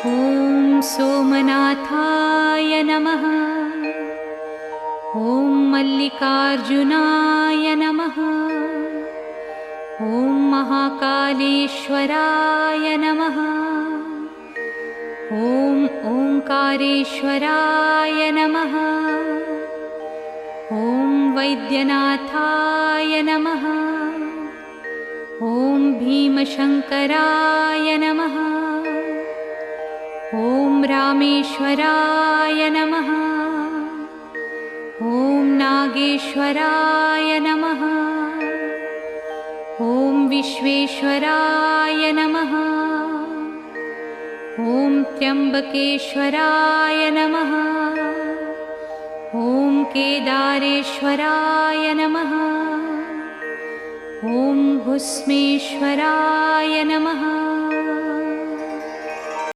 ॐ सोमनाथाय नमः। ॐ मल्लिकार्जुनाय नमः। ॐ महाकालेश्वराय नमः। ॐ ओंकारेश्वराय नमः। ॐ वैद्यनाथाय नमः। ॐ भीमशङ्कराय नमः। ॐ रामेश्वराय नमः। ॐ नागेश्वराय नमः। ॐ विश्वेश्वराय नमः। ॐ त्र्यम्बकेश्वराय नमः। ॐ केदारेश्वराय नमः। ॐ भुस्मेश्वराय नमः।